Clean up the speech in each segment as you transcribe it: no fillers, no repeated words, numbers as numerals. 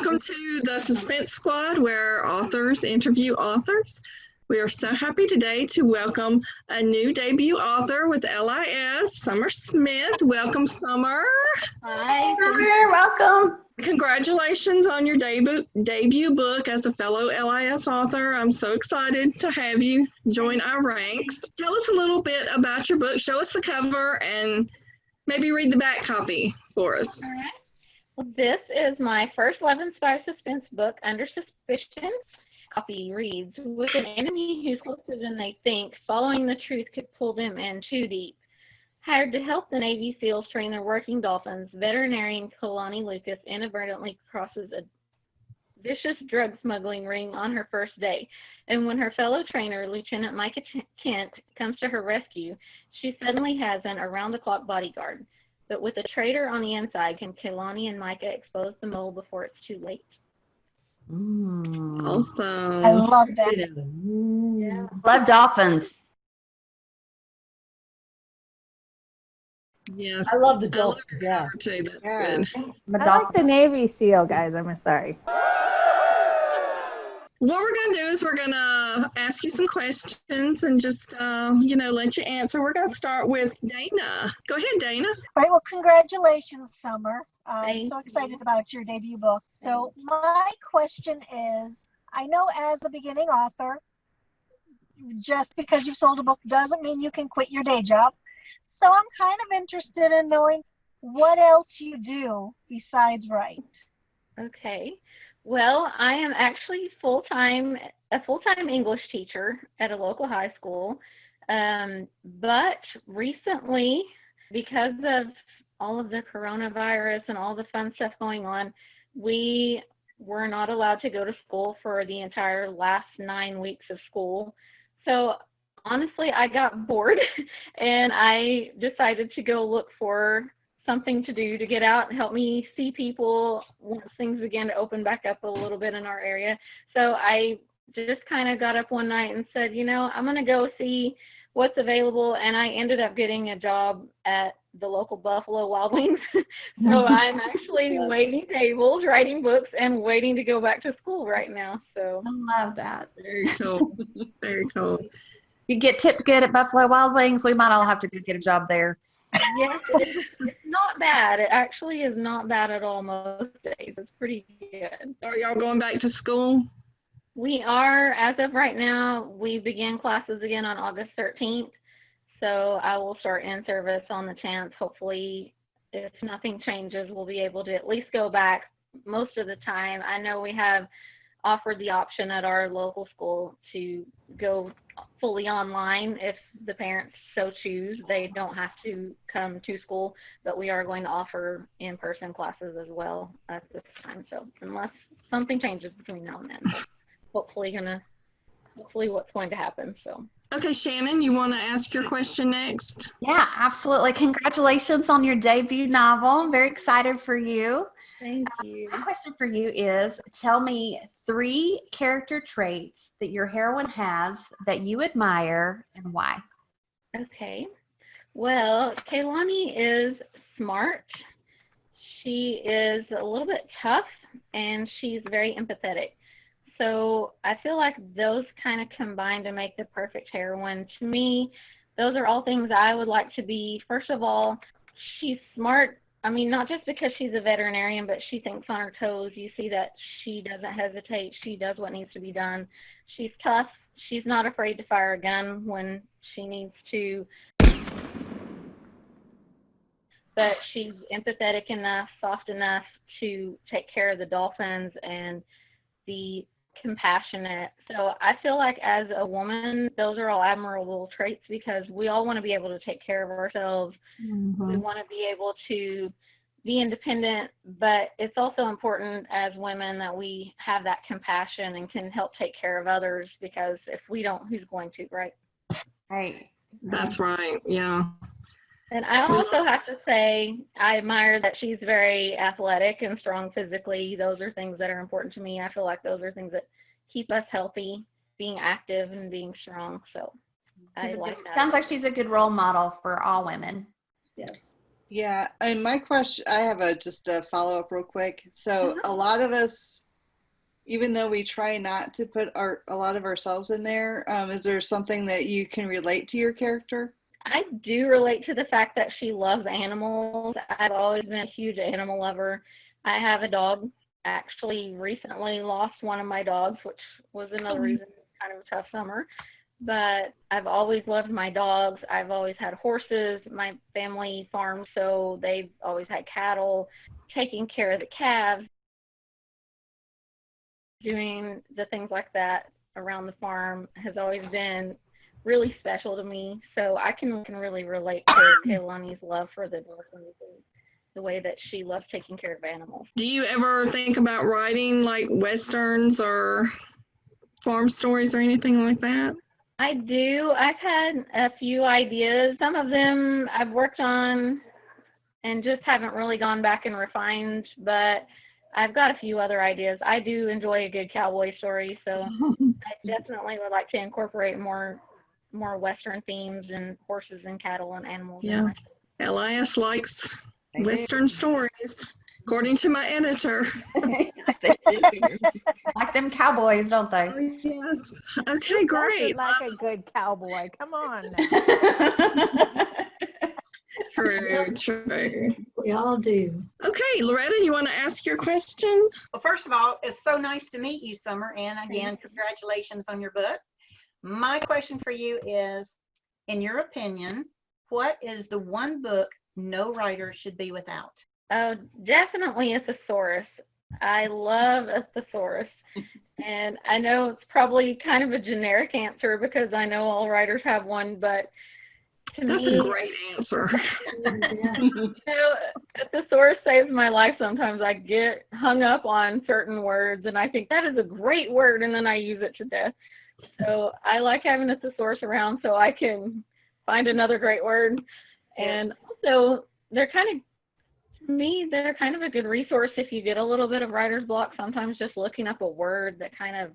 Welcome to the Suspense Squad, where authors interview authors. We are so happy today to welcome a new debut author with LIS, Sommer Smith. Welcome, Sommer. Hi, Sommer. Welcome. Congratulations on your debut book as a fellow LIS author. I'm so excited to have you join our ranks. Tell us a little bit about your book. Show us the cover and maybe read the back copy for us. All right. Well, this is my first love-inspired suspense book, Under Suspicion. Copy reads, with an enemy who's closer than they think, following the truth could pull them in too deep. Hired to help the Navy SEALs train their working dolphins, veterinarian Kalani Lucas inadvertently crosses a vicious drug smuggling ring on her first day. And when her fellow trainer, Lieutenant Micah Kent, comes to her rescue, she suddenly has an around-the-clock bodyguard. But with a traitor on the inside, can Kalani and Micah expose the mole before it's too late? Awesome. I love that. Yeah. Love dolphins. Yes. I love the I love dolphins. your Yeah. cover too. That's Yeah. good. I like the Navy SEAL guys. I'm sorry. What we're going to do is we're going to ask you some questions and just, let you answer. We're going to start with Dana. Go ahead, Dana. All right. Well, congratulations, Summer. I'm Thank so you. excited about your debut book. So my question is, I know as a beginning author, just because you've sold a book doesn't mean you can quit your day job. So I'm kind of interested in knowing what else you do besides write. Okay. Well, I am actually a full-time English teacher at a local high school. But recently, because of all of the coronavirus and all the fun stuff going on, we were not allowed to go to school for the entire last 9 weeks of school. So honestly, I got bored and I decided to go look for something to do to get out and help me see people once things began to open back up a little bit in our area. So I just kind of got up one night and said, I'm going to go see what's available. And I ended up getting a job at the local Buffalo Wild Wings. So I'm actually waiting tables, writing books, and waiting to go back to school right now. So I love that. Very cool. Very cool. You get tipped good at Buffalo Wild Wings. We might all have to go get a job there. yes, it's not bad. It actually is not bad at all most days. It's pretty good. Are y'all going back to school? We are, as of right now, we begin classes again on August 13th. So I will start in service on the 10th. Hopefully, if nothing changes, we'll be able to at least go back most of the time. I know we have offered the option at our local school to go fully online if the parents so choose. They don't have to come to school, but we are going to offer in-person classes as well at this time. So unless something changes between now and then, hopefully what's going to happen. So Okay, Shannon, you want to ask your question next? Yeah, absolutely. Congratulations on your debut novel. I'm very excited for you. thank you. My question for you is, tell me 3 character traits that your heroine has that you admire and why. Okay. Well, Kaylani is smart. She is a little bit tough, and she's very empathetic. So I feel like those kind of combine to make the perfect heroine. To me, those are all things I would like to be. First of all, she's smart. I mean, not just because she's a veterinarian, but she thinks on her toes. You see that she doesn't hesitate. She does what needs to be done. She's tough. She's not afraid to fire a gun when she needs to. But she's empathetic enough, soft enough to take care of the dolphins and be compassionate. So I feel like as a woman, those are all admirable traits because we all want to be able to take care of ourselves. We want to be able to be independent, but it's also important as women that we have that compassion and can help take care of others, because if we don't, who's going to, right? Right. That's right. Yeah. And I also have to say, I admire that she's very athletic and strong physically. Those are things that are important to me. I feel like those are things that keep us healthy, being active and being strong. So I like that. Sounds like she's a good role model for all women. Yes. Yeah, and my question, I have just a follow-up real quick. So a lot of us, even though we try not to put a lot of ourselves in there, is there something that you can relate to your character? I do relate to the fact that she loves animals. I've always been a huge animal lover. I have a dog. Actually, recently lost one of my dogs, which was another reason it was kind of a tough summer. But I've always loved my dogs. I've always had horses. My family farms, so they've always had cattle. Taking care of the calves, doing the things like that around the farm has always been really special to me. So I can really relate to Kaylani's love for the dogs and the way that she loves taking care of animals. Do you ever think about writing like westerns or farm stories or anything like that? I do. I've had a few ideas. Some of them I've worked on and just haven't really gone back and refined, but I've got a few other ideas. I do enjoy a good cowboy story, so I definitely would like to incorporate more Western themes and horses and cattle and animals. Yeah. LIS likes They do. Western stories, according to my editor. Yes, they do. Like them cowboys, don't they? Oh, yes. Okay, great. Doesn't like a good cowboy. Come on now. True, true. We all do. Okay, Loretta, you want to ask your question? Well, first of all, it's so nice to meet you, Summer. And again, congratulations on your book. My question for you is, in your opinion, what is the one book no writer should be without? Oh, definitely a thesaurus. I love a thesaurus. And I know it's probably kind of a generic answer because I know all writers have one, but That's a great answer. A thesaurus saves my life sometimes. I get hung up on certain words and I think that is a great word and then I use it to death. So I like having a thesaurus around so I can find another great word. And also they're kind of a good resource if you get a little bit of writer's block. Sometimes just looking up a word that kind of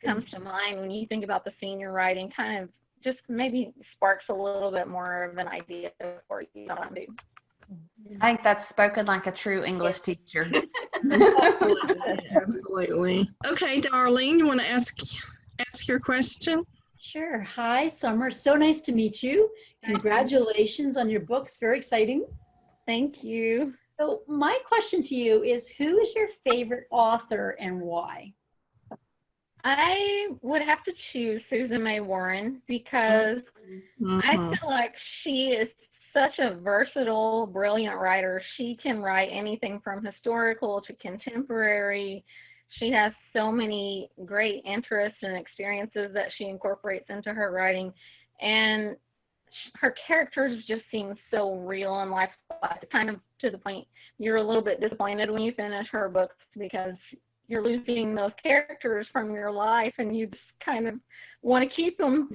comes to mind when you think about the scene you're writing kind of just maybe sparks a little bit more of an idea for you. I think that's spoken like a true English teacher. Absolutely. Okay, Darlene, you want to ask your question? Sure. Hi, Summer. So nice to meet you. Congratulations on your books. Very exciting. Thank you. So my question to you is, who is your favorite author and why? I would have to choose Susan May Warren because I feel like she is such a versatile, brilliant writer. She can write anything from historical to contemporary. She has so many great interests and experiences that she incorporates into her writing. And her characters just seem so real and life, kind of to the point you're a little bit disappointed when you finish her books because you're losing those characters from your life and you just kind of want to keep them.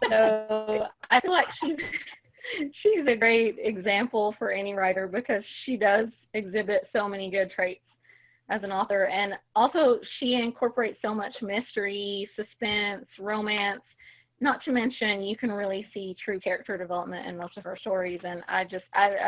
So I feel like she's a great example for any writer because she does exhibit so many good traits as an author. And also she incorporates so much mystery, suspense, romance, not to mention you can really see true character development in most of her stories. And I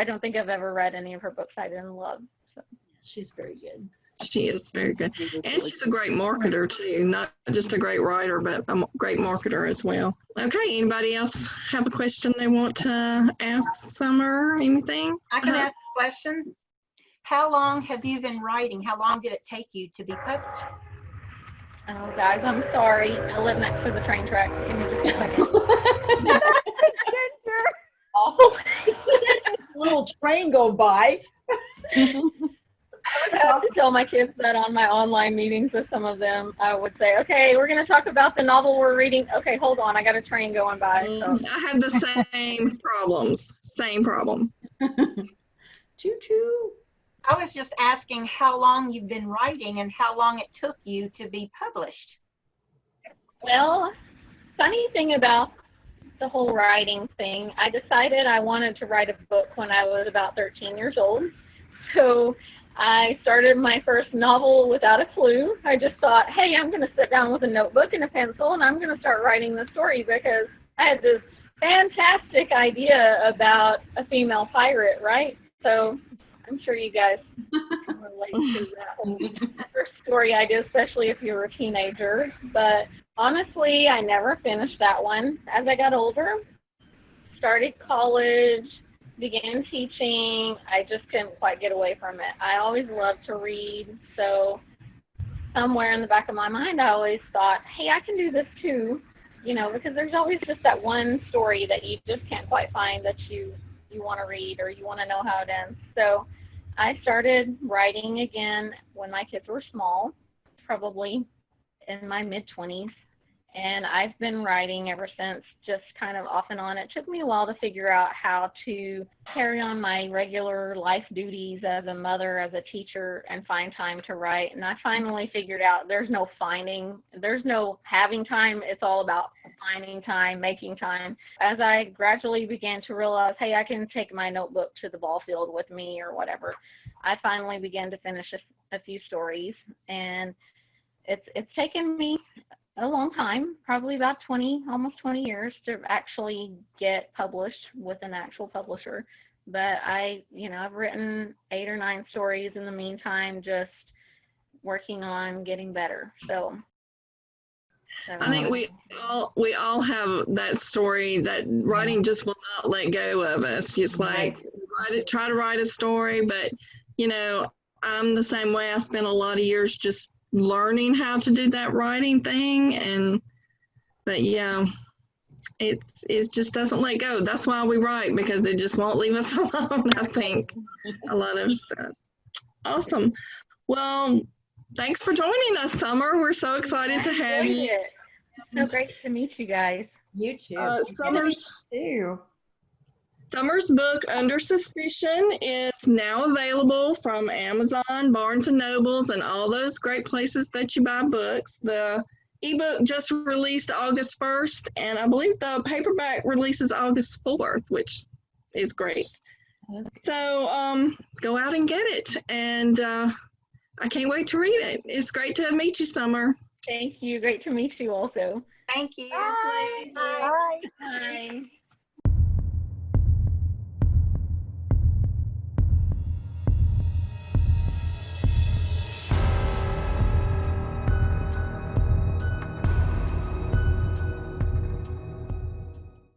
don't think I've ever read any of her books I didn't love. So. She's very good. She is very good. And she's a great marketer too, not just a great writer, but a great marketer as well. Okay, anybody else have a question they want to ask Summer? Anything? I can ask a question. How long have you been writing? How long did it take you to be published? Oh, guys, I'm sorry. I live next to the train track. Give me just a second. Awful. A little train go by. I would have to tell my kids that on my online meetings with some of them. I would say, okay, we're going to talk about the novel we're reading. Okay, hold on. I got a train going by. So. I have the same problems. Same problem. Choo-choo. I was just asking how long you've been writing and how long it took you to be published. Well, funny thing about the whole writing thing, I decided I wanted to write a book when I was about 13 years old. So I started my first novel without a clue. I just thought, hey, I'm going to sit down with a notebook and a pencil and I'm going to start writing the story because I had this fantastic idea about a female pirate, right? So I'm sure you guys can relate to that whole first story idea, especially if you were a teenager. But honestly, I never finished that one. As I got older, started college, began teaching, I just couldn't quite get away from it. I always loved to read, so somewhere in the back of my mind, I always thought, hey, I can do this too, you know, because there's always just that one story that you just can't quite find that you want to read or you want to know how it ends. So I started writing again when my kids were small, probably in my mid-20s. And I've been writing ever since, just kind of off and on. It took me a while to figure out how to carry on my regular life duties as a mother, as a teacher, and find time to write. And I finally figured out there's no having time. It's all about finding time, making time. As I gradually began to realize, hey, I can take my notebook to the ball field with me or whatever, I finally began to finish a few stories. And it's taken me a long time, probably about almost 20 years to actually get published with an actual publisher. But I've written 8 or 9 stories in the meantime, just working on getting better. So I think we all have that story that writing just will not let go of us. It's like try to write a story, but I'm the same way. I spent a lot of years just learning how to do that writing thing, but yeah, it just doesn't let go. That's why we write, because it just won't leave us alone. I think a lot of stuff. Awesome. Well, thanks for joining us, Summer. We're so excited to have you. So great to meet you guys. You too. Summer's book, Under Suspicion, is now available from Amazon, Barnes & Nobles, and all those great places that you buy books. The ebook just released August 1st, and I believe the paperback releases August 4th, which is great. So go out and get it, and I can't wait to read it. It's great to meet you, Summer. Thank you. Great to meet you also. Thank you. Bye. Bye. Bye.